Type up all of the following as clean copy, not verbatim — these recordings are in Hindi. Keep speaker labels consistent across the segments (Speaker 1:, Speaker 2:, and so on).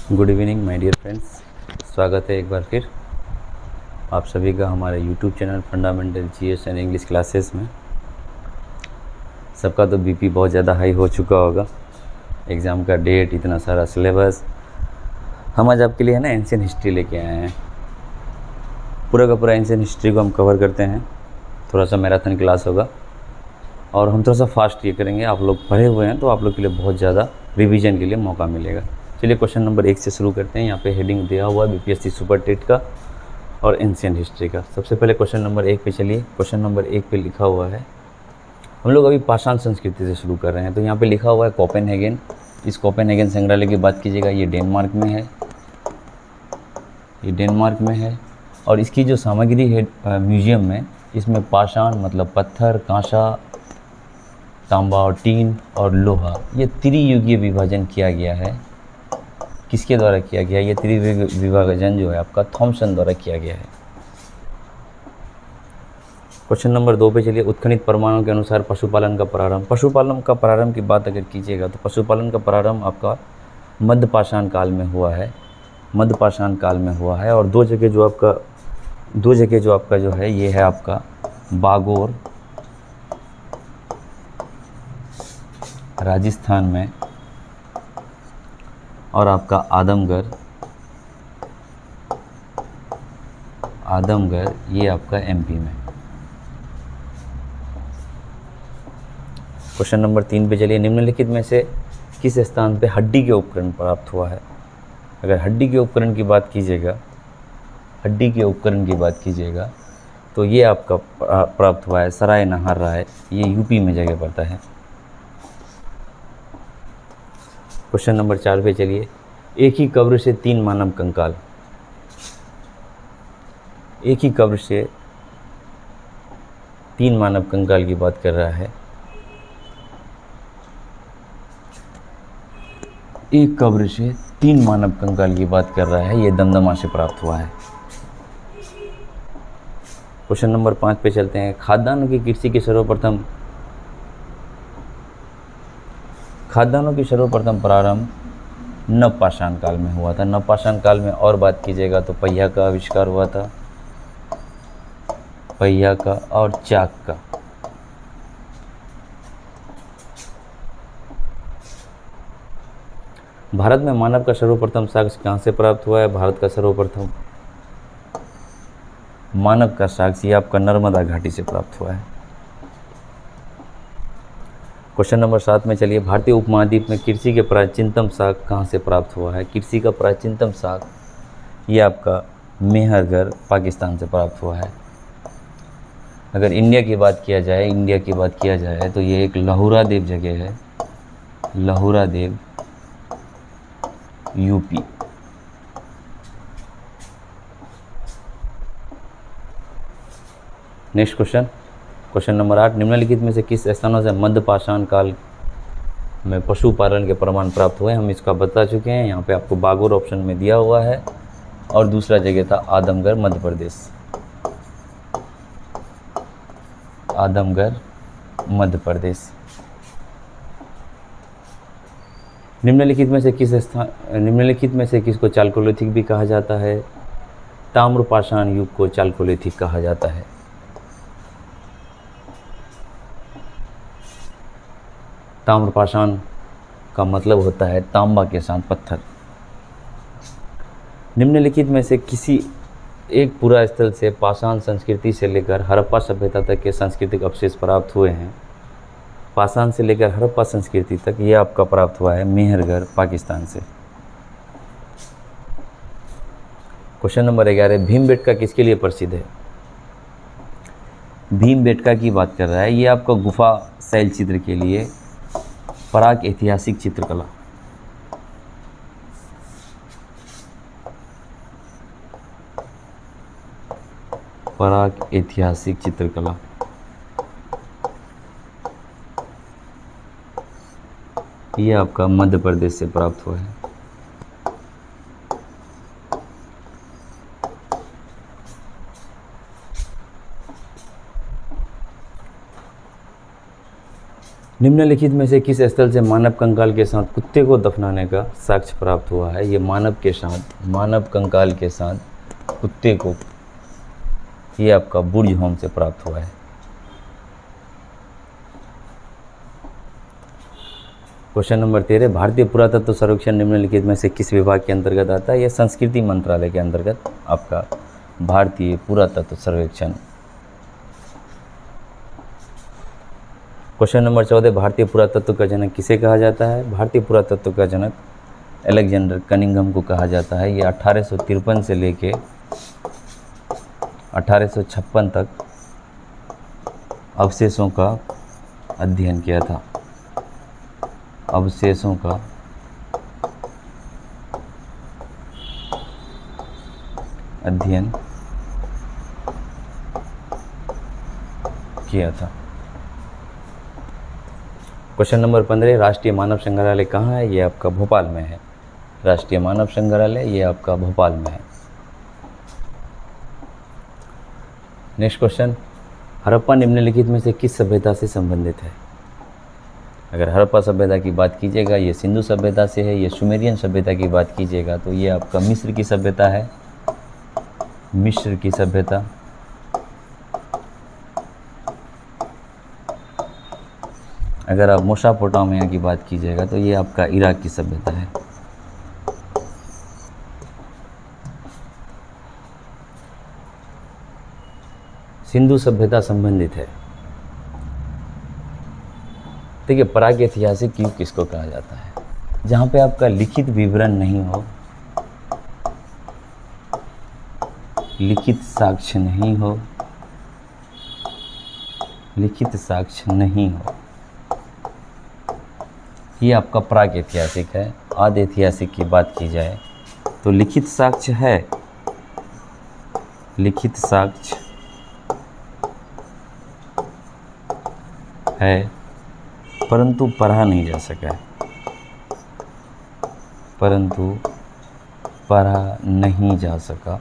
Speaker 1: Good evening my dear friends. स्वागत है एक बार फिर आप सभी का हमारे YouTube channel fundamental GS and English classes में। सबका तो बीपी बहुत ज़्यादा हाई हो चुका होगा। एग्ज़ाम का डेट, इतना सारा सिलेबस। हम आज आपके लिए है ना एंशियंट हिस्ट्री लेके आए हैं। पूरा का पूरा एंशियंट हिस्ट्री को हम कवर करते हैं। थोड़ा सा मैराथन क्लास होगा और हम थोड़ा सा फास्ट ये करेंगे। आप लोग पढ़े हुए हैं तो आप लोग के लिए बहुत ज़्यादा रिवीजन के लिए मौका मिलेगा। चलिए क्वेश्चन नंबर 1 से शुरू करते हैं। यहाँ पे हेडिंग दिया हुआ है बीपीएससी सुपर टेट का और एंशियंट हिस्ट्री का। सबसे पहले क्वेश्चन नंबर 1 पे चलिए। क्वेश्चन नंबर 1 पे लिखा हुआ है, हम लोग अभी पाषाण संस्कृति से शुरू कर रहे हैं। तो यहाँ पे लिखा हुआ है कोपेनहेगन। इस कोपेनहेगन संग्रहालय की बात कीजिएगा, ये डेनमार्क में है। ये डेनमार्क में है और इसकी जो सामग्री है म्यूजियम में, इसमें पाषाण मतलब पत्थर, कांसा, तांबा और टीन और लोहा, ये त्रियुगीय विभाजन किया गया है। किसके द्वारा किया गया है? ये त्रिविभाजन जो है आपका थॉमसन द्वारा किया गया है। क्वेश्चन नंबर 2 पे चलिए। उत्खनित प्रमाणों के अनुसार पशुपालन का प्रारंभ। पशुपालन का प्रारंभ की बात अगर कीजिएगा तो पशुपालन का प्रारंभ आपका मध्य पाषाण काल में हुआ है। मध्य पाषाण काल में हुआ है और दो जगह जो आपका जो है ये है आपका बागोर राजस्थान में और आपका आदमगढ़ ये आपका एमपी में। क्वेश्चन नंबर 3 पे चलिए। निम्नलिखित में से किस स्थान पे हड्डी के उपकरण प्राप्त हुआ है? अगर हड्डी के उपकरण की बात कीजिएगा तो ये आपका प्राप्त हुआ है सराय नहार राय, ये यूपी में जगह पड़ता है। क्वेश्चन नंबर 4 पे चलिए। एक ही कब्र से 3 मानव कंकाल। एक ही कब्र से 3 मानव कंकाल की बात कर रहा है। एक कब्र से 3 मानव कंकाल की बात कर रहा है, ये दमदमा से प्राप्त हुआ है। क्वेश्चन नंबर 5 पे चलते हैं। खाद्यान्नों की कृषि की सर्वप्रथम प्रारंभ नवपाषाण काल में हुआ था। नवपाषाण काल में और बात कीजिएगा तो पहिया का आविष्कार हुआ था, पहिया का और चाक का। भारत में मानव का सर्वप्रथम साक्ष्य कहाँ से प्राप्त हुआ है? भारत का सर्वप्रथम मानव का साक्ष्य आपका नर्मदा घाटी से प्राप्त हुआ है। क्वेश्चन नंबर 7 में चलिए। भारतीय उपमहाद्वीप में कृषि के प्राचीनतम शाख कहाँ से प्राप्त हुआ है? कृषि का प्राचीनतम शाख ये आपका मेहरगढ़ पाकिस्तान से प्राप्त हुआ है। अगर इंडिया की बात किया जाए तो ये एक लहुरा देव जगह है, लहुरा देव यूपी। Next question number 8। निम्नलिखित में से किस स्थानों से मध्य पाषाण काल में पशुपालन के प्रमाण प्राप्त हुए? हम इसका बता चुके हैं। यहाँ पे आपको बागोर ऑप्शन में दिया हुआ है और दूसरा जगह था आदमगढ़ मध्य प्रदेश। आदमगढ़ मध्य प्रदेश। निम्नलिखित में से किसको चालकोलिथिक भी कहा जाता है? ताम्रपाषाण युग को चालकोलिथिक कहा जाता है। ताम्रपाषाण का मतलब होता है तांबा के साथ पत्थर। निम्नलिखित में से किसी एक पूरा स्थल से पाषाण संस्कृति से लेकर हड़प्पा सभ्यता तक के सांस्कृतिक अवशेष प्राप्त हुए हैं। पाषाण से लेकर हड़प्पा संस्कृति तक ये आपका प्राप्त हुआ है मेहरगढ़ पाकिस्तान से। Question number 11। भीमबेटका किसके लिए प्रसिद्ध है? भीमबेटका की बात कर रहा है, ये आपका गुफा शैल चित्र के लिए, प्राक ऐतिहासिक चित्रकला। प्राक ऐतिहासिक चित्रकला। ये आपका मध्य प्रदेश से प्राप्त हुआ है। निम्नलिखित में से किस स्थल से मानव कंकाल के साथ कुत्ते को दफनाने का साक्ष्य प्राप्त हुआ है? ये मानव कंकाल के साथ कुत्ते को, ये आपका बुर्ज होम से प्राप्त हुआ है। क्वेश्चन नंबर 13, भारतीय पुरातत्व सर्वेक्षण निम्नलिखित में से किस विभाग के अंतर्गत आता है? यह संस्कृति मंत्रालय के अंतर्गत आपका भारतीय पुरातत्व सर्वेक्षण। क्वेश्चन नंबर 14, भारतीय पुरातत्व का जनक किसे कहा जाता है? भारतीय पुरातत्व का जनक अलेक्जेंडर कनिंघम को कहा जाता है। ये 1853 से लेके 1856 तक अवशेषों का अध्ययन किया था। अवशेषों का अध्ययन किया था। क्वेश्चन नंबर 15, राष्ट्रीय मानव संग्रहालय कहाँ है? ये आपका भोपाल में है। राष्ट्रीय मानव संग्रहालय ये आपका भोपाल में है। नेक्स्ट क्वेश्चन, हड़प्पा निम्नलिखित में से किस सभ्यता से संबंधित है? अगर हड़प्पा सभ्यता की बात कीजिएगा ये सिंधु सभ्यता से है। ये सुमेरियन सभ्यता की बात कीजिएगा तो ये आपका मिस्र की सभ्यता है। मिस्र की सभ्यता। अगर आप मेसोपोटामिया की बात कीजिएगा तो ये आपका इराक की सभ्यता है। सिंधु सभ्यता संबंधित है। देखिए, प्रागैतिहासिक युग किसको कहा जाता है? जहाँ पे आपका लिखित विवरण नहीं हो, लिखित साक्ष्य नहीं हो, लिखित साक्ष्य नहीं हो, ये आपका प्रागैतिहासिक है। आदि ऐतिहासिक की बात की जाए तो लिखित साक्ष्य है, लिखित साक्ष्य है परंतु पढ़ा नहीं जा सका है, परंतु पढ़ा नहीं जा सका।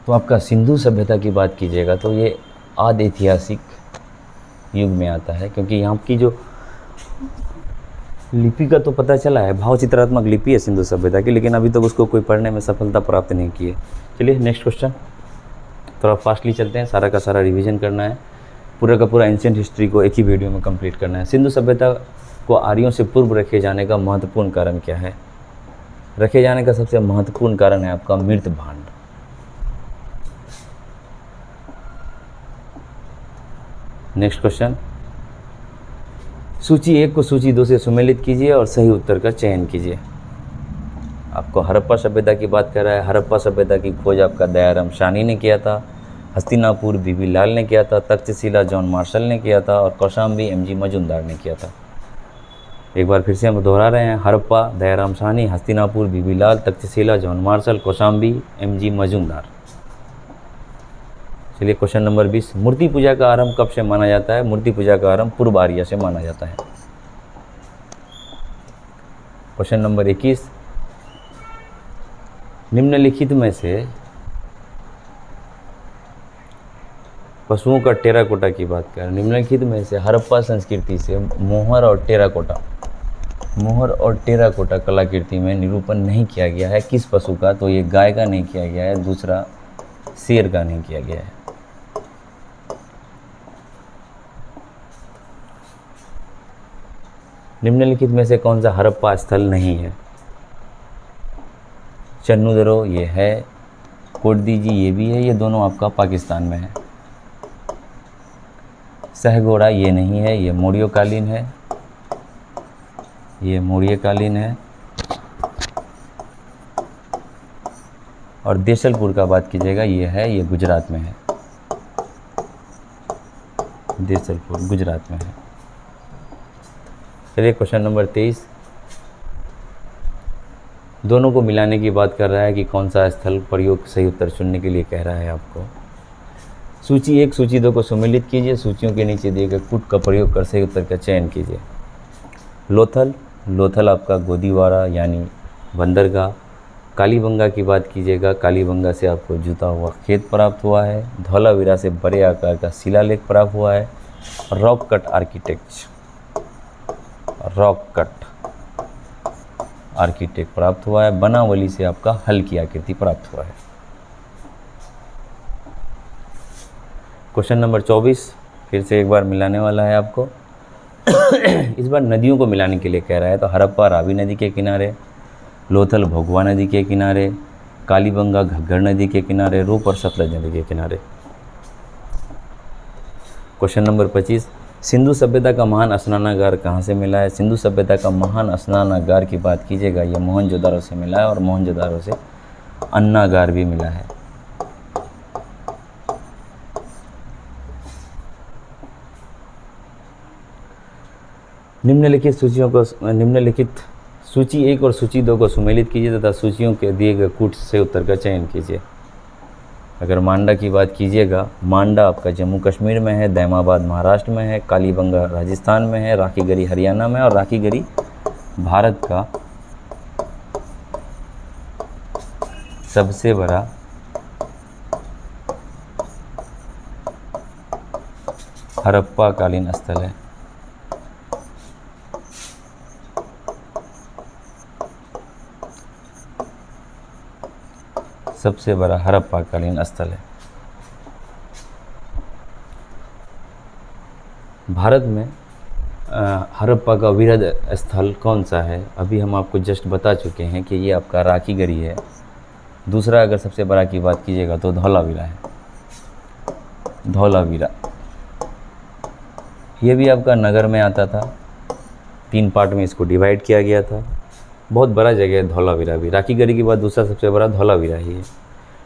Speaker 1: तो आपका सिंधु सभ्यता की बात कीजिएगा तो ये आदि ऐतिहासिक युग में आता है, क्योंकि यहाँ की जो लिपि का तो पता चला है, भावचित्रात्मक लिपि है सिंधु सभ्यता की, लेकिन अभी तक उसको कोई पढ़ने में सफलता प्राप्त नहीं की है। चलिए नेक्स्ट क्वेश्चन, थोड़ा फास्टली चलते हैं, सारा का सारा रिवीजन करना है, पूरा का पूरा एंशिएंट हिस्ट्री को एक ही वीडियो में कंप्लीट करना है। सिंधु सभ्यता को आर्यों से पूर्व रखे जाने का महत्वपूर्ण कारण क्या है? रखे जाने का सबसे महत्वपूर्ण कारण है आपका मृत भांड। नेक्स्ट क्वेश्चन, सूची 1 को सूची 2 से सुमेलित कीजिए और सही उत्तर का चयन कीजिए। आपको हड़प्पा सभ्यता की बात कर रहा है। हड़प्पा सभ्यता की खोज आपका दयाराम साहनी ने किया था, हस्तिनापुर बीबी लाल ने किया था, तक्षशिला जॉन मार्शल ने किया था और कौशाम्बी एमजी मजूमदार ने किया था। एक बार फिर से हम दोहरा रहे हैं, Harappa Dayaram Sahni, Hastinapur B B Lal, Taxila John Marshall, Kaushambi M G Majumdar. चलिए क्वेश्चन नंबर 20, मूर्ति पूजा का आरंभ कब से माना जाता है? मूर्ति पूजा का आरंभ पूर्व आर्य से माना जाता है। क्वेश्चन नंबर 21, निम्नलिखित में से पशुओं का टेराकोटा की बात करें, निम्नलिखित में से हड़प्पा संस्कृति से मोहर और टेराकोटा कलाकृति में निरूपण नहीं किया गया है। किस पशु का? तो ये गाय का नहीं किया गया है, दूसरा शेर का नहीं किया गया है। निम्नलिखित में से कौन सा हड़प्पा स्थल नहीं है? चन्नूदरो ये है, कोटदीजी ये भी है, ये दोनों आपका पाकिस्तान में है। सहगोड़ा ये नहीं है, ये मौर्यकालीन है, ये मौर्यकालीन है। और देसलपुर का बात कीजिएगा ये है, ये गुजरात में है, देसलपुर गुजरात में है। चलिए क्वेश्चन नंबर 23, दोनों को मिलाने की बात कर रहा है कि कौन सा स्थल प्रयोग सही उत्तर चुनने के लिए कह रहा है आपको। सूची 1 सूची 2 को सम्मिलित कीजिए, सूचियों के नीचे दिए गए पुट का प्रयोग कर सही उत्तर का चयन कीजिए। लोथल आपका गोदीवारा यानी बंदरगाह, कालीबंगा की बात कीजिएगा, कालीबंगा से आपको जुता हुआ खेत प्राप्त हुआ है। धौलावीरा से बड़े आकार का शिलालेख प्राप्त हुआ है। रॉक कट आर्किटेक्ट प्राप्त हुआ है। बनावली से आपका हल की आकृति प्राप्त हुआ है। क्वेश्चन नंबर 24 फिर से एक बार मिलाने वाला है आपको। इस बार नदियों को मिलाने के लिए कह रहा है। तो हड़प्पा रावी नदी के किनारे, लोथल भोगवा नदी के किनारे, कालीबंगा घग्गर नदी के किनारे, रूप और सतलज नदी के किनारे। क्वेश्चन नंबर 25, सिंधु सभ्यता का महान स्नानागार कहाँ से मिला है? सिंधु सभ्यता का महान स्नानागार की बात कीजिएगा, ये मोहनजोदारो से मिला है और मोहनजोदारो से अन्नागार भी मिला है। निम्नलिखित सूची 1 और सूची 2 को सुमेलित कीजिए तथा सूचियों के दिए गए कूट से उत्तर का चयन कीजिए। अगर मांडा की बात कीजिएगा, मांडा आपका जम्मू कश्मीर में है, दैमाबाद महाराष्ट्र में है, कालीबंगा राजस्थान में है, राखीगढ़ी हरियाणा में, और राखीगढ़ी भारत का सबसे बड़ा हड़प्पा कालीन स्थल है। सबसे बड़ा हड़प्पा कालीन स्थल है। भारत में हड़प्पा का वृहद स्थल कौन सा है? अभी हम आपको जस्ट बता चुके हैं कि ये आपका राखीगढ़ी है। दूसरा अगर सबसे बड़ा की बात कीजिएगा तो धौलावीरा है। धौलावीरा ये भी आपका नगर में आता था। 3 पार्ट में इसको डिवाइड किया गया था। बहुत बड़ा जगह है धौलावीरा भी। राखीगढ़ी के बाद दूसरा सबसे बड़ा धौलावीरा ही है।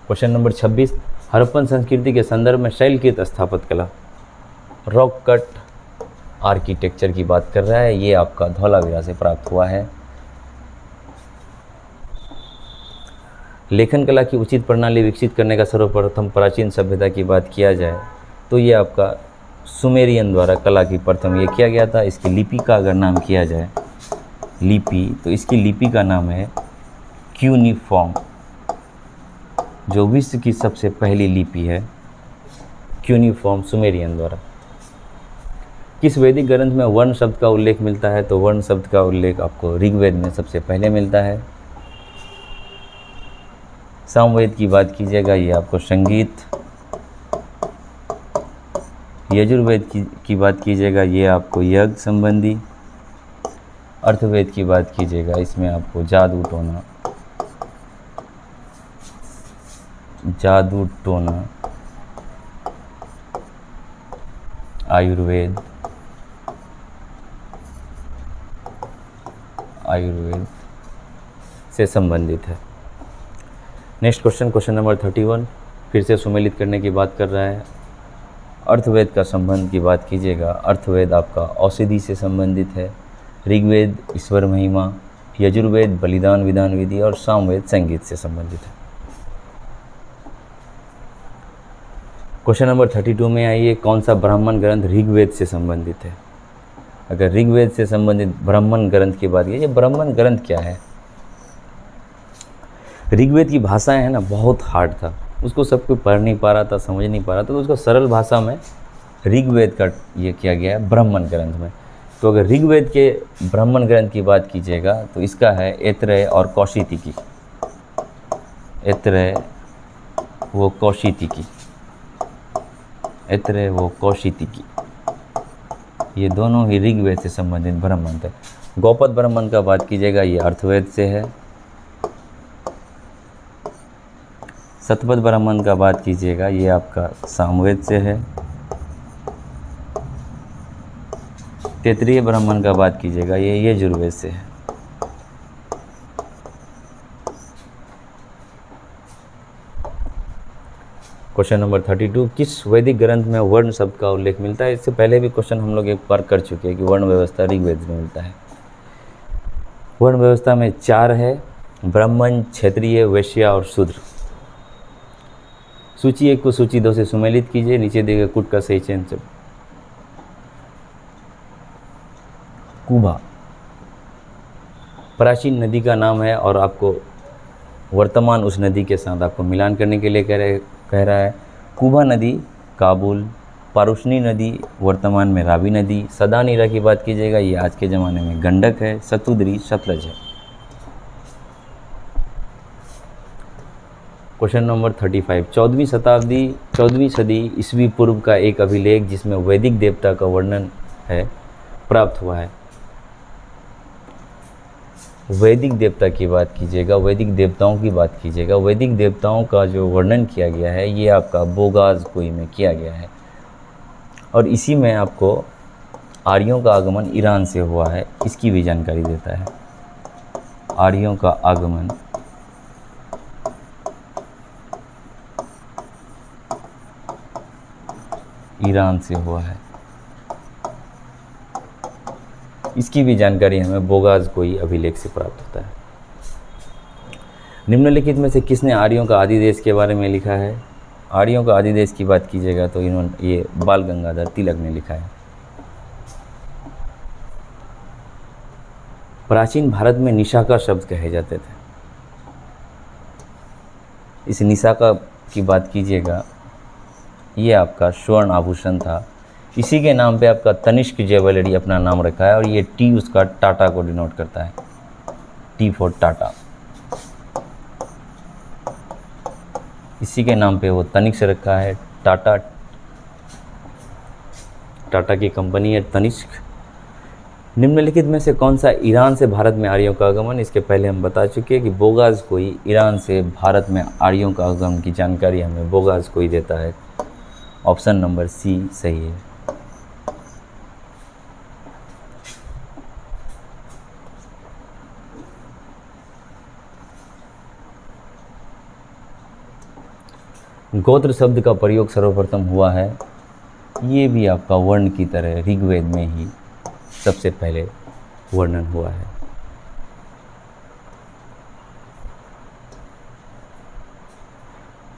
Speaker 1: क्वेश्चन नंबर 26, हड़प्पन संस्कृति के संदर्भ में शैलकृत स्थापत्य कला, रॉक कट आर्किटेक्चर की बात कर रहा है। ये आपका धौलावीरा से प्राप्त हुआ है। लेखन कला की उचित प्रणाली विकसित करने का सर्वप्रथम प्राचीन सभ्यता की बात किया जाए तो ये आपका सुमेरियन द्वारा कला की प्रथम ये किया गया था। इसकी लिपि का अगर नाम किया जाए लिपि, तो इसकी लिपि का नाम है क्यूनिफॉर्म, जो विश्व की सबसे पहली लिपि है। क्यूनिफॉर्म सुमेरियन द्वारा। किस वैदिक ग्रंथ में वर्ण शब्द का उल्लेख मिलता है? तो वर्ण शब्द का उल्लेख आपको ऋग्वेद में सबसे पहले मिलता है। सामवेद की बात कीजिएगा, ये आपको संगीत। यजुर्वेद की बात कीजिएगा, ये आपको यज्ञ संबंधी। अर्थवेद की बात कीजिएगा, इसमें आपको जादू टोना। आयुर्वेद से संबंधित है। नेक्स्ट क्वेश्चन नंबर 31 फिर से सुमेलित करने की बात कर रहा है। अर्थवेद का संबंध की बात कीजिएगा, अर्थवेद आपका औषधि से संबंधित है। ऋग्वेद ईश्वर महिमा, यजुर्वेद बलिदान विधान विधि और सामवेद संगीत से संबंधित है। क्वेश्चन नंबर 32 में आइए, कौन सा ब्राह्मण ग्रंथ ऋग्वेद से संबंधित है? अगर ऋग्वेद से संबंधित ब्राह्मण ग्रंथ की बात कीजिए, ब्राह्मण ग्रंथ क्या है? ऋग्वेद की भाषाएं है ना, बहुत हार्ड था, उसको सब कोई पढ़ नहीं पा रहा था, समझ नहीं पा रहा था, तो उसको सरल भाषा में ऋग्वेद का ये किया गया है ब्राह्मण ग्रंथ में। तो अगर ऋग्वेद के ब्राह्मण ग्रंथ की बात कीजिएगा तो इसका है ऐत्रेय और कौशितिकी। ऐत्रेय वो कौशितिकी, ये दोनों ही ऋग्वेद से संबंधित ब्राह्मण थे। गौपद ब्राह्मण का बात कीजिएगा, ये अर्थवेद से है। शतपथ ब्राह्मण का बात कीजिएगा, ये आपका सामवेद से है। तैत्तिरीय ब्राह्मण का बात कीजिएगा, ये यजुर्वेद से है। क्वेश्चन नंबर 32, किस वैदिक ग्रंथ में वर्ण शब्द का उल्लेख मिलता है? इससे पहले भी क्वेश्चन हम लोग एक बार कर चुके हैं कि वर्ण व्यवस्था ऋग्वेद में मिलता है। वर्ण व्यवस्था में 4 है, ब्राह्मण, क्षत्रिय, वैश्य और शूद्र। सूची 1 को सूची 2 से सुमेलित कीजिए। नीचे दिए गए कूट का सही चयन से। कुबा प्राचीन नदी का नाम है और आपको वर्तमान उस नदी के साथ आपको मिलान करने के लिए कह रहा है। कुबा नदी काबुल, पारुशनी नदी वर्तमान में रावी नदी, सदानीरा की बात कीजिएगा ये आज के ज़माने में गंडक है, सतुद्री सतलज है। क्वेश्चन नंबर 35, 14वीं सदी ईस्वी पूर्व का एक अभिलेख जिसमें वैदिक देवता का वर्णन है प्राप्त हुआ है। वैदिक देवता की बात कीजिएगा, वैदिक देवताओं की बात कीजिएगा, वैदिक देवताओं का जो वर्णन किया गया है ये आपका बोगाज़कोई में किया गया है। और इसी में आपको आर्यों का आगमन ईरान से हुआ है, इसकी भी जानकारी देता है। आर्यों का आगमन ईरान से हुआ है, इसकी भी जानकारी हमें बोगाज़कोई अभिलेख से प्राप्त होता है। निम्नलिखित में से किसने आर्यों का आदि देश के बारे में लिखा है? आर्यों का आदि देश की बात कीजिएगा तो ये बाल गंगाधर तिलक ने लिखा है। प्राचीन भारत में निशाका शब्द कहे जाते थे। इस निशाका की बात कीजिएगा, ये आपका स्वर्ण आभूषण था। इसी के नाम पे आपका तनिष्क ज्वेलरी अपना नाम रखा है और ये टी उसका टाटा को डिनोट करता है, टी फॉर टाटा। इसी के नाम पे वो तनिष्क रखा है, टाटा की कंपनी है तनिष्क। निम्नलिखित में से कौन सा ईरान से भारत में आर्यों का आगमन? इसके पहले हम बता चुके हैं कि बोगाज़कोई ईरान से भारत में आर्यों का आगमन की जानकारी हमें बोगाज़कोई देता है। ऑप्शन नंबर सी सही है। गोत्र शब्द का प्रयोग सर्वप्रथम हुआ है, ये भी आपका वर्ण की तरह ऋग्वेद में ही सबसे पहले वर्णन हुआ है।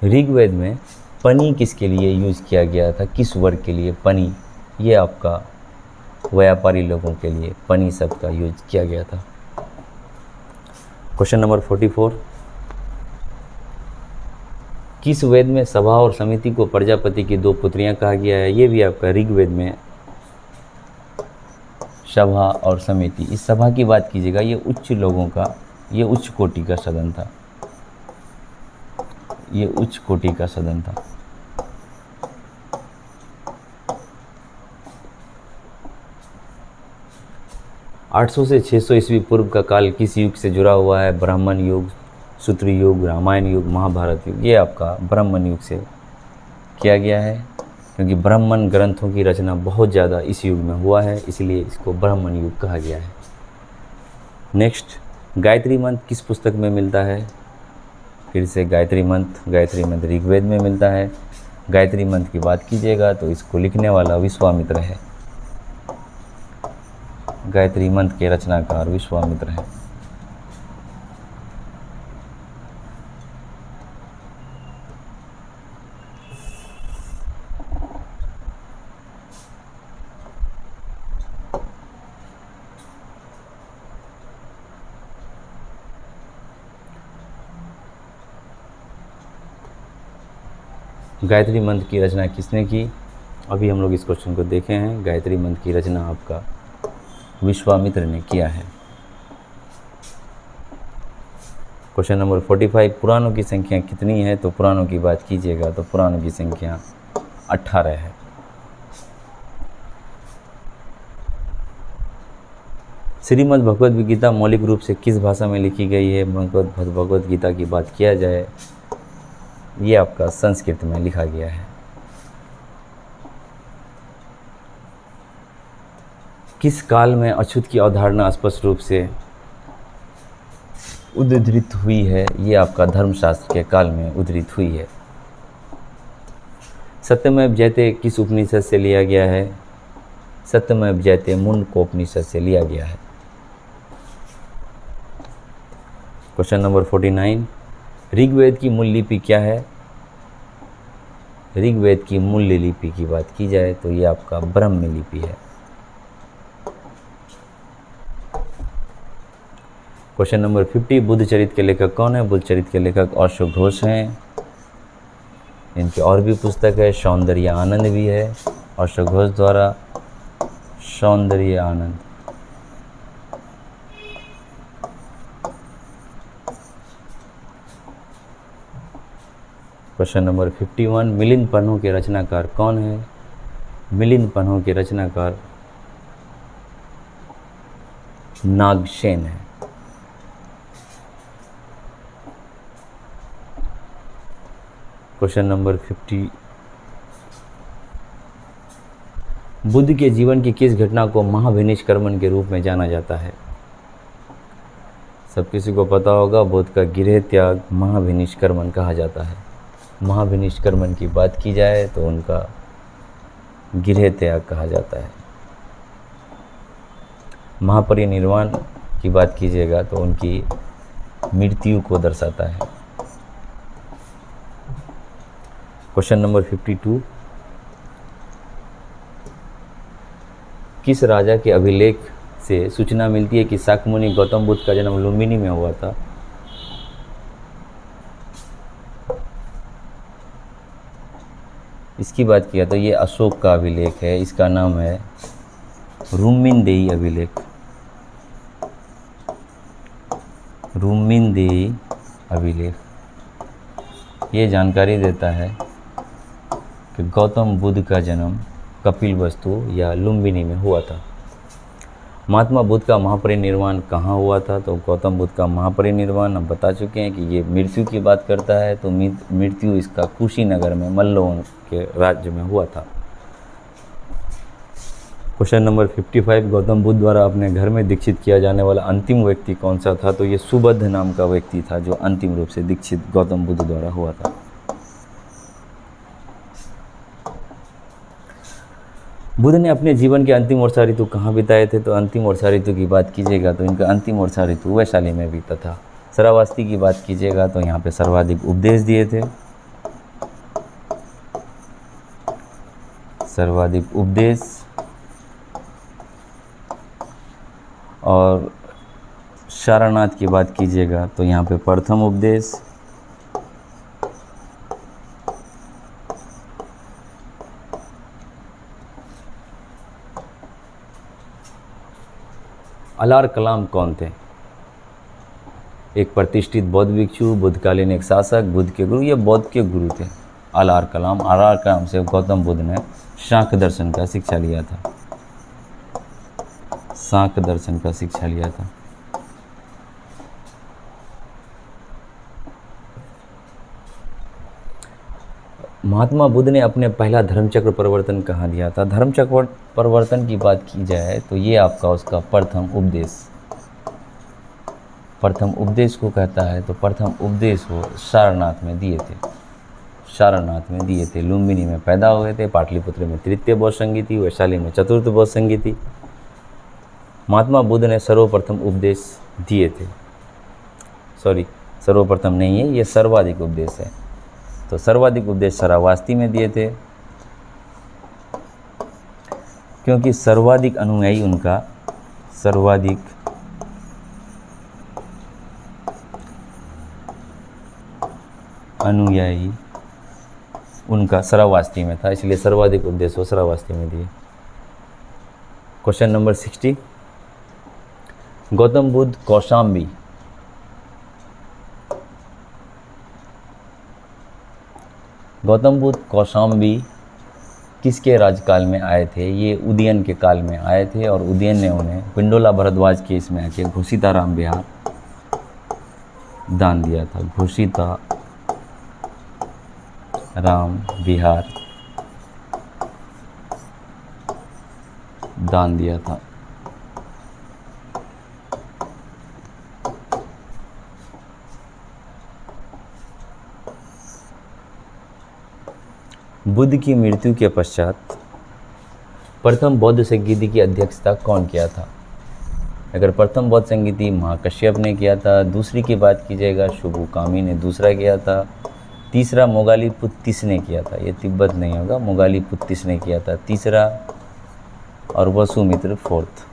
Speaker 1: ऋग्वेद में पनी किसके लिए यूज़ किया गया था? किस वर्ग के लिए पनी? ये आपका व्यापारी लोगों के लिए पनी शब्द का यूज किया गया था। क्वेश्चन नंबर 44, किस वेद में सभा और समिति को प्रजापति की दो पुत्रियां कहा गया है? ये भी आपका ऋग्वेद में सभा और समिति। इस सभा की बात कीजिएगा, ये उच्च लोगों का, ये उच्च कोटि का सदन था, ये उच्च कोटि का सदन था। (800 से 600 ईस्वी पूर्व का काल किस युग से जुड़ा हुआ है? ब्राह्मण युग, सूत्र युग, रामायण युग, महाभारत युग। ये आपका ब्राह्मण युग से किया गया है, क्योंकि ब्राह्मण ग्रंथों की रचना बहुत ज़्यादा इस युग में हुआ है, इसलिए इसको ब्राह्मण युग कहा गया है। नेक्स्ट, गायत्री मंत्र किस पुस्तक में मिलता है? फिर से गायत्री मंत्र ऋग्वेद में मिलता है। गायत्री मंत्र की बात कीजिएगा तो इसको लिखने वाला विश्वामित्र है। गायत्री मंत्र के रचनाकार विश्वामित्र हैं। गायत्री मंत्र की रचना किसने की? अभी हम लोग इस क्वेश्चन को देखे हैं। गायत्री मंत्र की रचना आपका विश्वामित्र ने किया है। क्वेश्चन नंबर 45, पुराणों की संख्या कितनी है? तो पुराणों की बात कीजिएगा तो पुराणों की संख्या 18 है। श्रीमद् भगवद गीता मौलिक रूप से किस भाषा में लिखी गई है? भगवद गीता की बात किया जाए, ये आपका संस्कृत में लिखा गया है। किस काल में अछूत की अवधारणा स्पष्ट रूप से उद्धृत हुई है? ये आपका धर्मशास्त्र के काल में उद्धृत हुई है। सत्यमेव जयते किस उपनिषद से लिया गया है? सत्यमेव जयते मुंडकोपनिषद से लिया गया है। क्वेश्चन नंबर 49, ऋग्वेद की मूल लिपि क्या है? ऋग्वेद की मूल लिपि की बात की जाए तो ये आपका ब्राह्मी लिपि है। क्वेश्चन नंबर 50, बुद्ध चरित्र के लेखक कौन है? बुद्ध चरित्र के लेखक अशोक घोष हैं। इनकी और भी पुस्तक है, सौंदर्य आनंद भी है अशोक घोष द्वारा, सौंदर्य आनंद। क्वेश्चन नंबर 51, मिलिंद पन्हों के रचनाकार कौन है? मिलिंद पन्हों के रचनाकार नागसेन है। क्वेश्चन नंबर 50, बुद्ध के जीवन की किस घटना को महाविनिष्क्रमण के रूप में जाना जाता है? सब किसी को पता होगा, बुद्ध का गृह त्याग महाविनिष्क्रमण कहा जाता है। महाविनिष्क्रमण की बात की जाए तो उनका गृह त्याग कहा जाता है। महापरिनिर्वाण की बात कीजिएगा तो उनकी मृत्यु को दर्शाता है। क्वेश्चन नंबर 52, किस राजा के अभिलेख से सूचना मिलती है कि शाक्यमुनि गौतम बुद्ध का जन्म लुम्बिनी में हुआ था? इसकी बात किया तो ये अशोक का अभिलेख है, इसका नाम है रुम्मिनदेही अभिलेख। रुम्मिनदेही अभिलेख ये जानकारी देता है कि गौतम बुद्ध का जन्म कपिलवस्तु या लुम्बिनी में हुआ था। महात्मा बुद्ध का महापरिनिर्वाण कहाँ हुआ था? तो गौतम बुद्ध का महापरिनिर्वाण हम बता चुके हैं कि ये मृत्यु की बात करता है, तो मृत्यु इसका कुशीनगर में मल्लों के राज्य में हुआ था। क्वेश्चन नंबर 55, गौतम बुद्ध द्वारा अपने घर में दीक्षित किया जाने वाला अंतिम व्यक्ति कौन सा था? तो ये सुबुद्ध नाम का व्यक्ति था जो अंतिम रूप से दीक्षित गौतम बुद्ध द्वारा हुआ था। बुद्ध ने अपने जीवन के अंतिम वर्षा ऋतु कहाँ बिताए थे? तो अंतिम वर्षा ऋतु की बात कीजिएगा तो इनका अंतिम वर्षा ऋतु वैशाली में बीता था। श्रावस्ती की बात कीजिएगा तो यहाँ पे सर्वाधिक उपदेश दिए थे, सर्वाधिक उपदेश। और सारनाथ की बात कीजिएगा तो यहाँ पे प्रथम उपदेश। अलार कलाम कौन थे? एक प्रतिष्ठित बौद्ध भिक्षु, बुद्धकालीन एक शासक, बुद्ध के गुरु, ये बौद्ध के गुरु थे। अलार कलाम से गौतम बुद्ध ने सांख्य दर्शन का शिक्षा लिया था। सांख्य दर्शन का शिक्षा लिया था। महात्मा बुद्ध ने अपने पहला धर्मचक्र परिवर्तन कहाँ दिया था? धर्मचक्र परिवर्तन की बात की जाए तो ये आपका उसका प्रथम उपदेश, प्रथम उपदेश को कहता है। तो प्रथम उपदेश वो सारनाथ में दिए थे, सारनाथ में दिए थे। लुम्बिनी में पैदा हुए थे, पाटलिपुत्र में तृतीय बौद्ध संघी थी, वैशाली में चतुर्थ बौद्ध संघी थी। महात्मा बुद्ध ने सर्वप्रथम उपदेश दिए थे, सॉरी सर्वप्रथम नहीं है, ये सर्वाधिक उपदेश है। तो सर्वाधिक उपदेश श्रावस्ती में दिए थे, क्योंकि सर्वाधिक अनुयायी उनका, सर्वाधिक अनुयायी उनका श्रावस्ती में था, इसलिए सर्वाधिक उपदेश वो श्रावस्ती में दिए। क्वेश्चन नंबर 60, गौतम बुद्ध कौशाम्बी, गौतम बुद्ध कौशाम्बी किसके राजकाल में आए थे? ये उदयन के काल में आए थे और उदयन ने उन्हें पिंडोला भरद्वाज के इसमें आके घोषिताराम विहार दान दिया था। घोषिता राम विहार दान दिया था। बुद्ध की मृत्यु के पश्चात प्रथम बौद्ध संगीति की अध्यक्षता कौन किया था? अगर प्रथम बौद्ध संगीति महाकश्यप ने किया था, दूसरी की बात कीजिएगा शुभुकामी ने दूसरा किया था, तीसरा मोगालीपुत्तिस ने किया था, ये तिब्बत नहीं होगा, मोगालीपुत्तिस ने किया था तीसरा, और वसुमित्र फोर्थ।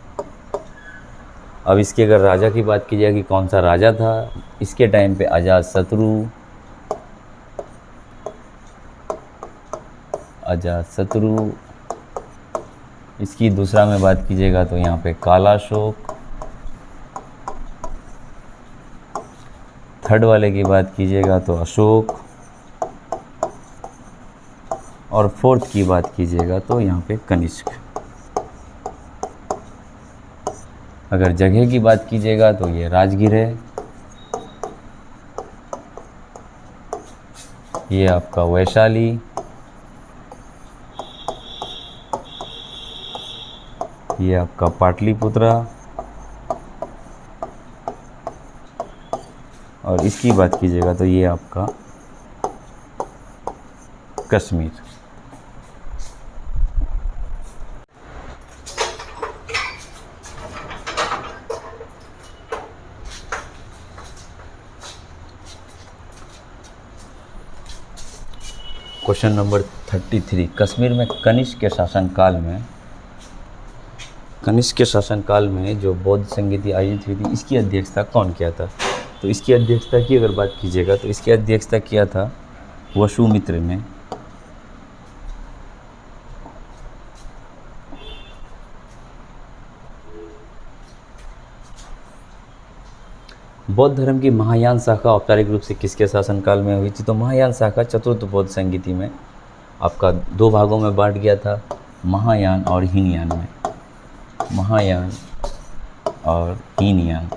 Speaker 1: अब इसके अगर राजा की बात की जाए कि कौन सा राजा था, इसके टाइम पे अजातशत्रु। इसकी दूसरा में बात कीजिएगा तो यहाँ पे कालाशोक। थर्ड वाले की बात कीजिएगा तो अशोक। और फोर्थ की बात कीजिएगा तो यहाँ पे कनिष्क। अगर जगह की बात कीजिएगा तो ये राजगीर है, ये आपका वैशाली, ये आपका पाटलिपुत्रा, और इसकी बात कीजिएगा तो ये आपका कश्मीर। क्वेश्चन नंबर 33, कश्मीर में कनिष्क के शासनकाल में जो बौद्ध संगीति आयोजित हुई थी, इसकी अध्यक्षता कौन किया था? तो इसकी अध्यक्षता की अगर बात कीजिएगा तो इसकी अध्यक्षता किया था वसुमित्र ने। बौद्ध धर्म की महायान शाखा औपचारिक रूप से किसके शासनकाल में हुई थी? तो महायान शाखा चतुर्थ बौद्ध संगीति में आपका दो भागों में बांट गया था, महायान और हीनयान में। महायान और हीनयान।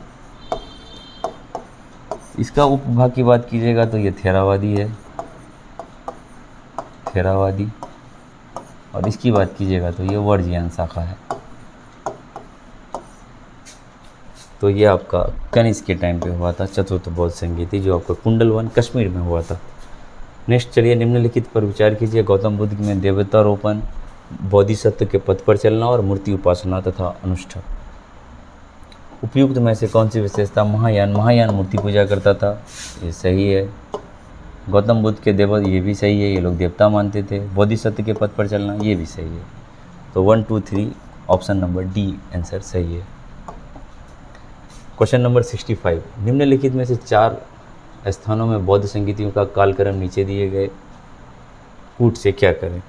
Speaker 1: इसका उपभाग की बात कीजिएगा तो ये थेरावादी है, थेरावादी। और इसकी बात कीजिएगा तो ये वर्जियान शाखा है। तो ये आपका कनिष्क के टाइम पे हुआ था चतुर्थ बौद्ध संगीति, जो आपका कुंडलवन कश्मीर में हुआ था। नेक्स्ट चलिए निम्नलिखित पर विचार कीजिए। गौतम बुद्ध में देवतारोपण, बोधिसत्व के पथ पर चलना और मूर्ति उपासना तथा अनुष्ठान, उपयुक्त में से कौन सी विशेषता? महायान मूर्ति पूजा करता था, ये सही है। गौतम बुद्ध के देवता, ये भी सही है, ये लोग देवता मानते थे। बोधिसत्व के पथ पर चलना, ये भी सही है। तो 1 2 3 ऑप्शन नंबर डी आंसर सही है। क्वेश्चन नंबर 65, निम्नलिखित में से 4 स्थानों में बौद्ध संगीतियों का कालक्रम नीचे दिए गए कूट से क्या करें?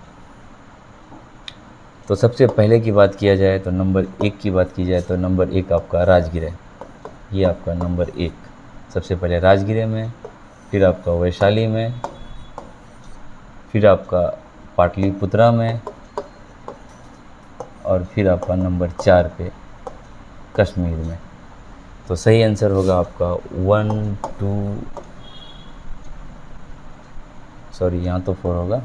Speaker 1: तो सबसे पहले की बात किया जाए तो नंबर 1 की बात की जाए तो नंबर 1 आपका राजगीर है। ये आपका नंबर 1 सबसे पहले राजगीर में, फिर आपका वैशाली में, फिर आपका पाटलिपुत्रा में, और फिर आपका नंबर 4 पे कश्मीर में। तो सही आंसर होगा आपका 1 2 सॉरी यहाँ तो 4 होगा,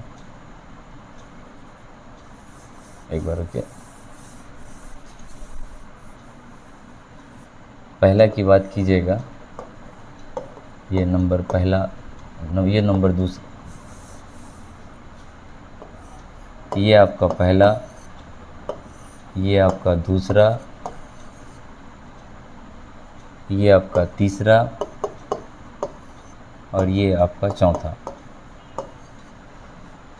Speaker 1: एक बार रुकिए। पहला की बात कीजिएगा, ये नंबर पहला, ये नंबर दूसरा, ये आपका पहला, ये आपका दूसरा, ये आपका तीसरा, और ये आपका चौथा।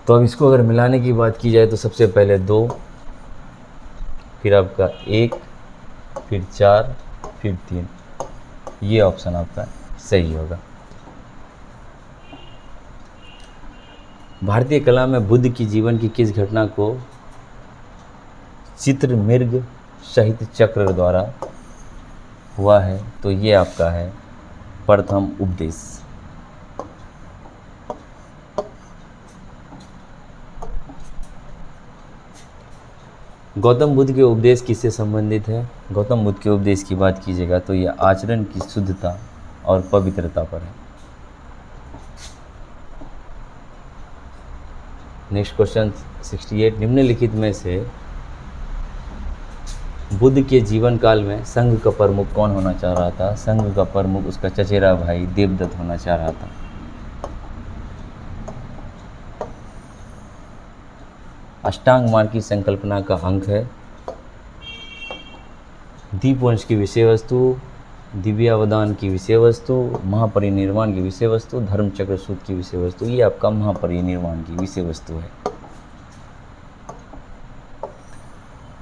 Speaker 1: तो अब इसको अगर मिलाने की बात की जाए तो सबसे पहले 2, फिर आपका 1, फिर 4, फिर 3, ये ऑप्शन आपका सही होगा। भारतीय कला में बुद्ध की जीवन की किस घटना को चित्रमृग सहित चक्र द्वारा हुआ है? तो ये आपका है प्रथम उपदेश। गौतम बुद्ध के उपदेश किससे संबंधित है? गौतम बुद्ध के उपदेश की बात कीजिएगा तो यह आचरण की शुद्धता और पवित्रता पर है। नेक्स्ट क्वेश्चन 68, निम्नलिखित में से बुद्ध के जीवन काल में संघ का प्रमुख कौन होना चाह रहा था? संघ का प्रमुख उसका चचेरा भाई देवदत्त होना चाह रहा था। अष्टांग मार्ग की संकल्पना का अंक है दीपवंश की विषय वस्तु, दिव्यावदान की विषय वस्तु, महापरिनिर्वाण की विषय वस्तु, धर्मचक्र सूत्र की विषय वस्तु। ये आपका महापरिनिर्वाण की विषय वस्तु है।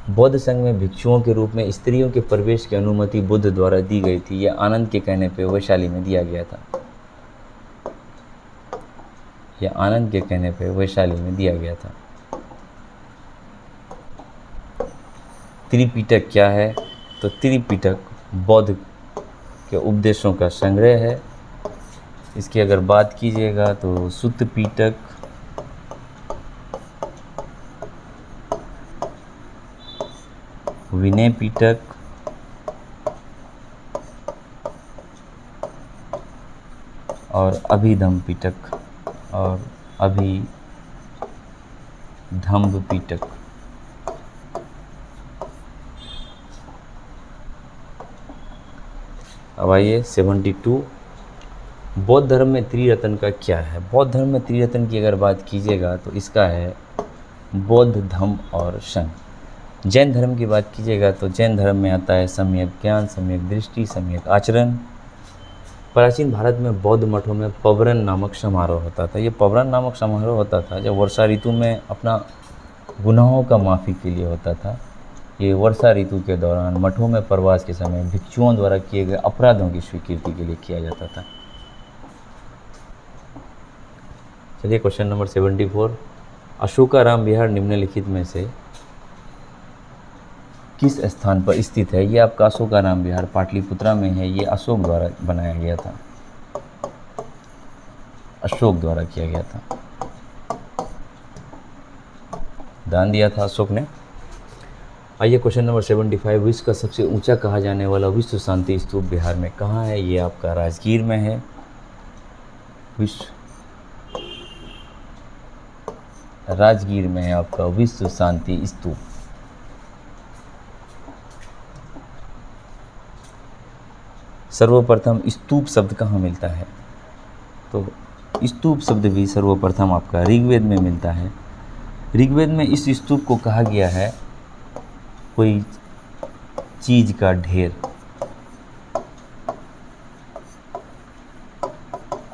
Speaker 1: बौद्ध संघ में भिक्षुओं के रूप में स्त्रियों के प्रवेश की अनुमति बुद्ध द्वारा दी गई थी। यह आनंद के कहने पर वैशाली में दिया गया था। यह आनंद के कहने पर वैशाली में दिया गया था। त्रिपिटक क्या है? तो त्रिपिटक बौद्ध के उपदेशों का संग्रह है। इसकी अगर बात कीजिएगा तो सुत्त पिटक, विनय पिटक, और अभिधम पिटक और अभिधम्ब पिटक। अब आइए 72, बौद्ध धर्म में त्रिरत्न का क्या है? बौद्ध धर्म में त्रिरत्न की अगर बात कीजिएगा तो इसका है बौद्ध, धम्म और संघ। जैन धर्म की बात कीजिएगा तो जैन धर्म में आता है सम्यक ज्ञान, सम्यक दृष्टि, सम्यक आचरण। प्राचीन भारत में बौद्ध मठों में पवरन नामक समारोह होता था। ये पवरन नामक समारोह होता था जब वर्षा ऋतु में अपना गुनाहों का माफ़ी के लिए होता था। ये वर्षा ऋतु के दौरान मठों में प्रवास के समय भिक्षुओं द्वारा किए गए अपराधों की स्वीकृति के लिए किया जाता था। चलिए क्वेश्चन नंबर 74, अशोकाराम विहार निम्नलिखित में से किस स्थान पर स्थित है? ये आपका अशोकाराम विहार पाटलिपुत्रा में है। ये अशोक द्वारा बनाया गया था, अशोक द्वारा किया गया था, दान दिया था अशोक ने। आइए क्वेश्चन नंबर 75, विश्व का सबसे ऊंचा कहा जाने वाला विश्व शांति स्तूप बिहार में कहाँ है? ये आपका राजगीर में है। राजगीर में है आपका विश्व शांति स्तूप। सर्वप्रथम स्तूप शब्द कहाँ मिलता है? तो स्तूप शब्द भी सर्वप्रथम आपका ऋग्वेद में मिलता है। ऋग्वेद में इस स्तूप को कहा गया है कोई चीज का ढेर,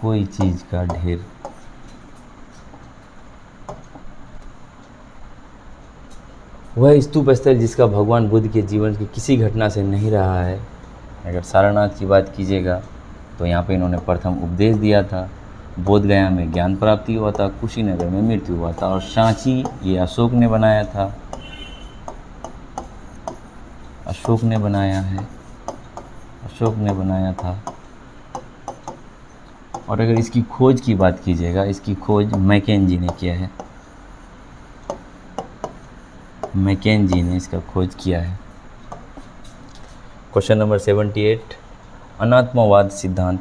Speaker 1: कोई चीज का ढेर। वह स्तूप स्थल जिसका भगवान बुद्ध के जीवन की किसी घटना से नहीं रहा है। अगर सारनाथ की बात कीजिएगा तो यहाँ पे इन्होंने प्रथम उपदेश दिया था। बोध गया में ज्ञान प्राप्ति हुआ था, कुशीनगर में मृत्यु हुआ था, और सांची ये अशोक ने बनाया था, अशोक ने बनाया है, अशोक ने बनाया था। और अगर इसकी खोज की बात कीजिएगा, इसकी खोज मैकेंजी ने किया है, मैकेंजी ने इसका खोज किया है। क्वेश्चन नंबर 78, अनात्मवाद सिद्धांत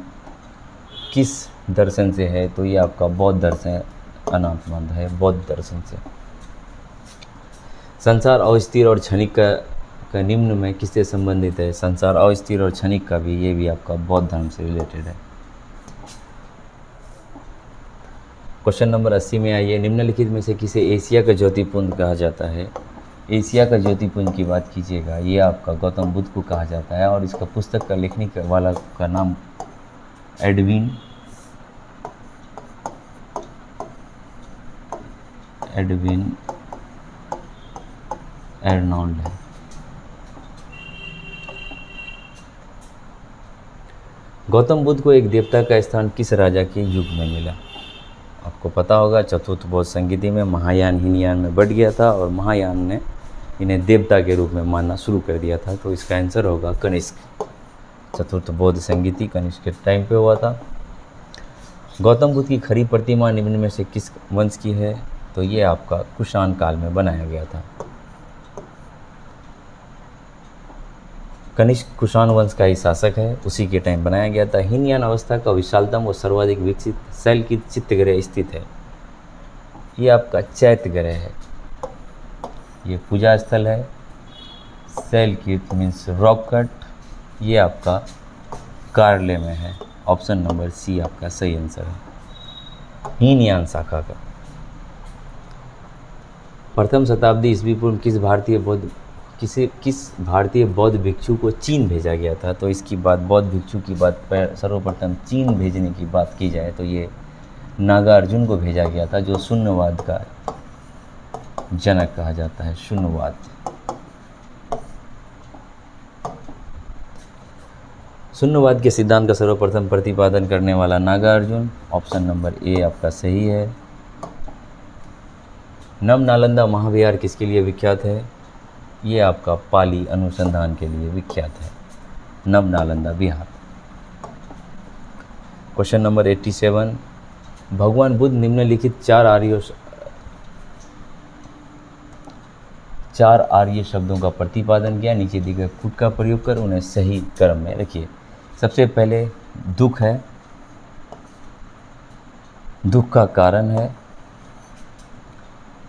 Speaker 1: किस दर्शन से है? तो ये आपका बौद्ध दर्शन अनात्मवाद है, बौद्ध दर्शन से। संसार अस्थिर और क्षणिक का निम्न में किससे संबंधित है? संसार अस्थिर और क्षणिक का भी, ये भी आपका बौद्ध धर्म से रिलेटेड है। क्वेश्चन नंबर 80 में आइए, निम्नलिखित में से किसे एशिया का ज्योतिपुंज कहा जाता है? एशिया का ज्योतिपुंज की बात कीजिएगा, ये आपका गौतम बुद्ध को कहा जाता है। और इसका पुस्तक का लिखने वाला का नाम एडविन एर्नोल्ड है। गौतम बुद्ध को एक देवता का स्थान किस राजा के युग में मिला? आपको पता होगा चतुर्थ बौद्ध संगीति में महायान हीनयान में बढ़ गया था और महायान ने इन्हें देवता के रूप में मानना शुरू कर दिया था। तो इसका आंसर होगा कनिष्क। चतुर्थ बौद्ध संगीति कनिष्क के टाइम पे हुआ था। गौतम बुद्ध की खड़ी प्रतिमा निम्न में से किस वंश की है? तो ये आपका कुषाण काल में बनाया गया था। कनिष्क कुषाण वंश का ही शासक है, उसी के टाइम बनाया गया था। हीनयान अवस्था का विशालतम और सर्वाधिक विकसित शैल की चित्तग्रह स्थित है। ये आपका चैत्य ग्रह है, ये पूजा स्थल है। शैल कीर्त मीन्स रॉक कट, ये आपका कार्ले में है। ऑप्शन नंबर सी आपका सही आंसर है, हीनयान शाखा का। प्रथम शताब्दी ईस्वी पूर्व किस भारतीय बौद्ध भिक्षु को चीन भेजा गया था? तो इसकी बात, बौद्ध भिक्षु की बात सर्वप्रथम चीन भेजने की बात की जाए तो ये नागार्जुन को भेजा गया था, जो शून्यवाद का जनक कहा जाता है। शून्यवाद, शून्यवाद के सिद्धांत का सर्वप्रथम प्रतिपादन करने वाला नागार्जुन, ऑप्शन नंबर ए आपका सही है। नव नालंदा महाविहार किसके लिए विख्यात है? ये आपका पाली अनुसंधान के लिए विख्यात है, नव नालंदा विहार। क्वेश्चन नंबर 87, भगवान बुद्ध निम्नलिखित चार आर्य शब्दों का प्रतिपादन किया। नीचे दिए गए फुट का प्रयोग कर उन्हें सही क्रम में रखिए। सबसे पहले दुख है, दुख का कारण है,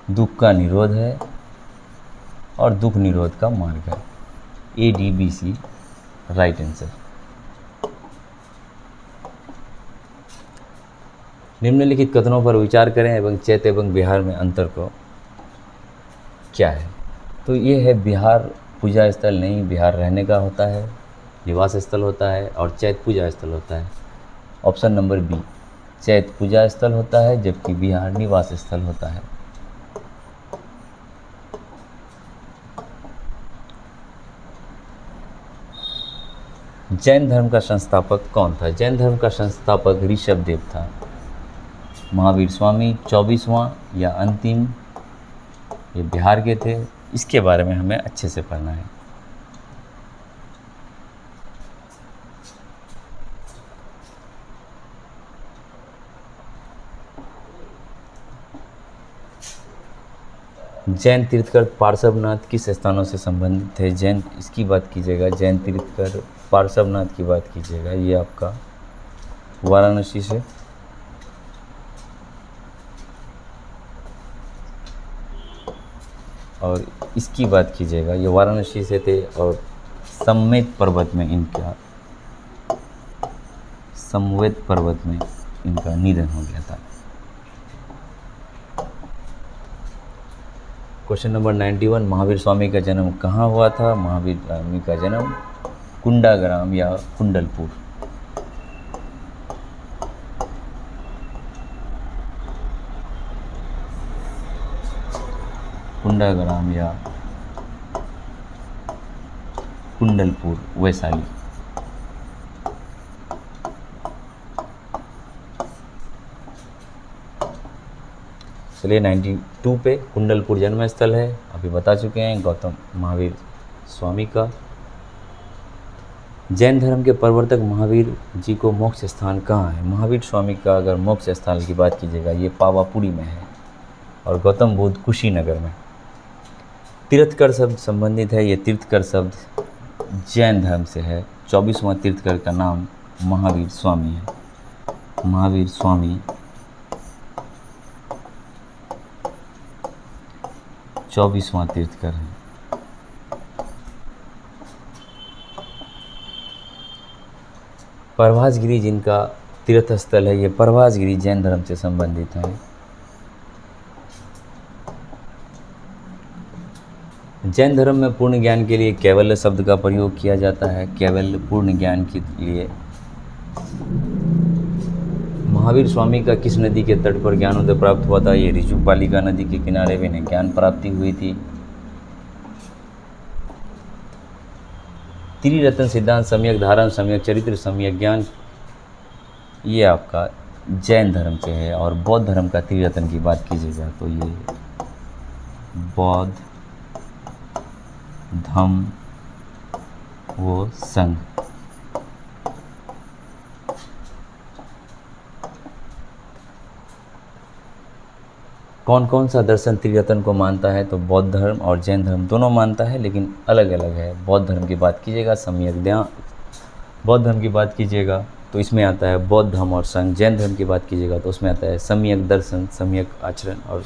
Speaker 1: दुख का निरोध है और दुख निरोध का मार्ग है। ADBC right answer. निम्नलिखित कथनों पर विचार करें एवं चैत्य एवं विहार में अंतर को क्या है। तो ये है विहार पूजा स्थल नहीं, विहार रहने का होता है, निवास स्थल होता है, और चैत्य पूजा स्थल होता है। ऑप्शन नंबर बी, चैत्य पूजा स्थल होता है जबकि विहार निवास स्थल होता है। जैन धर्म का संस्थापक कौन था? जैन धर्म का संस्थापक ऋषभदेव था। महावीर स्वामी 24वां या अंतिम, ये बिहार के थे। इसके बारे में हमें अच्छे से पढ़ना है। जैन तीर्थकर पार्श्वनाथ किस स्थानों से संबंधित थे? जैन, इसकी बात कीजिएगा, जैन तीर्थकर पार्श्वनाथ की बात कीजिएगा, ये आपका वाराणसी से। और इसकी बात कीजिएगा, ये वाराणसी से थे और समवेत पर्वत में इनका निधन हो गया था। क्वेश्चन नंबर 91, महावीर स्वामी का जन्म कहाँ हुआ था? महावीर स्वामी का जन्म कुंडाग्राम या कुंडलपुर। कुंडाग्राम या कुंडलपुर, वैशाली। चलिए 92 पे कुंडलपुर जन्म स्थल है, अभी बता चुके हैं, गौतम महावीर स्वामी का। जैन धर्म के प्रवर्तक महावीर जी को मोक्ष स्थान कहाँ है? महावीर स्वामी का अगर मोक्ष स्थान की बात कीजिएगा, ये पावापुरी में है, और गौतम बुद्ध कुशीनगर में। तीर्थकर शब्द संबंधित है, ये तीर्थकर शब्द जैन धर्म से है। 24वां तीर्थकर का नाम महावीर स्वामी है। महावीर स्वामी 24वां तीर्थकर है। प्रभासगिरी जिनका तीर्थ स्थल है, ये प्रभासगिरी जैन धर्म से संबंधित है। जैन धर्म में पूर्ण ज्ञान के लिए कैवल्य शब्द का प्रयोग किया जाता है। कैवल्य पूर्ण ज्ञान के लिए। महावीर स्वामी का किस नदी के तट पर ज्ञानोदय प्राप्त हुआ था? ये ऋजुपालिका नदी के किनारे भी इन्हें ज्ञान प्राप्ति हुई थी। त्रिरत्न सिद्धांत, सम्यक धारण, सम्यक चरित्र, सम्यक ज्ञान, ये आपका जैन धर्म से है। और बौद्ध धर्म का त्रिरत्न की बात कीजिएगा तो ये बौद्ध, धम्म वो संघ। कौन कौन सा दर्शन त्रिरत्न को मानता है? तो बौद्ध धर्म और जैन धर्म दोनों मानता है, लेकिन अलग अलग है। बौद्ध धर्म की बात कीजिएगा सम्यक ज्ञान, बौद्ध धर्म की बात कीजिएगा तो इसमें आता है बौद्ध धर्म और संघ। जैन धर्म की बात कीजिएगा तो उसमें आता है सम्यक दर्शन, सम्यक आचरण और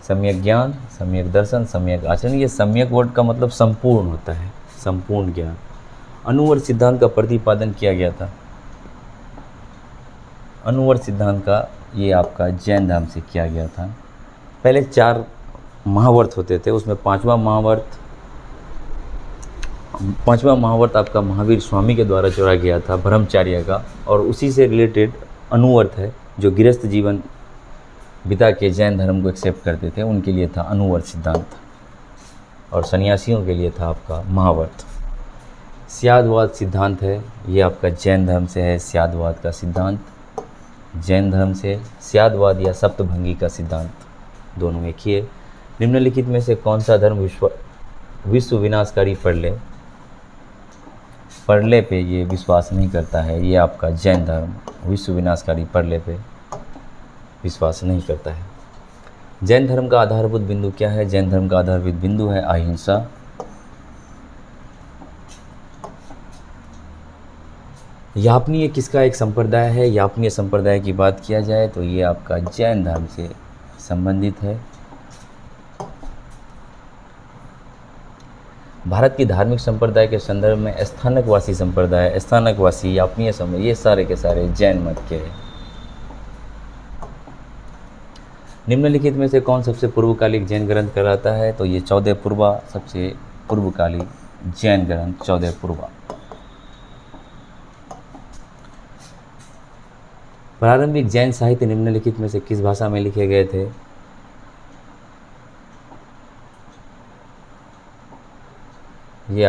Speaker 1: सम्यक ज्ञान, सम्यक दर्शन, सम्यक आचरण। ये सम्यक वर्ड का मतलब संपूर्ण होता है, संपूर्ण ज्ञान। अनुवर्त सिद्धांत का प्रतिपादन किया गया था। अनुवर्त सिद्धांत का ये आपका जैन धर्म से किया गया था। पहले 4 महावर्त होते थे, उसमें पांचवा महावर्त आपका महावीर स्वामी के द्वारा जोड़ा गया था, ब्रह्मचार्य का, और उसी से रिलेटेड अनुवर्त है जो गृहस्थ जीवन बिता के जैन धर्म को एक्सेप्ट करते थे, उनके लिए था अनुवर्त सिद्धांत, और सन्यासियों के लिए था आपका महावर्त। स्यादवाद सिद्धांत है, ये आपका जैन धर्म से है। स्यादवाद का सिद्धांत जैन धर्म से, स्यादवाद या सप्तभंगी का सिद्धांत दोनों एक ही है। निम्नलिखित में से कौन सा धर्म विश्व विनाशकारी प्रलय पे ये विश्वास नहीं करता है? ये आपका जैन धर्म विश्व विनाशकारी प्रलय पे विश्वास नहीं करता है। जैन धर्म का आधारभूत बिंदु क्या है? जैन धर्म का आधारभूत बिंदु है अहिंसा। यापनीय किसका एक संप्रदाय है? यापनीय संप्रदाय की बात किया जाए तो ये आपका जैन धर्म से संबंधित है। भारत की धार्मिक संप्रदाय के संदर्भ में स्थानकवासी संप्रदाय, स्थानकवासी, यापनीय संप्रदाय, ये सारे के सारे जैन मत के हैं। निम्नलिखित में से कौन सबसे पूर्वकालिक जैन ग्रंथ कहलाता है? तो ये 14 पूर्वा सबसे पूर्वकालिक जैन ग्रंथ 14 पूर्वा। प्रारंभिक जैन साहित्य निम्नलिखित में से किस भाषा में लिखे गए थे? ये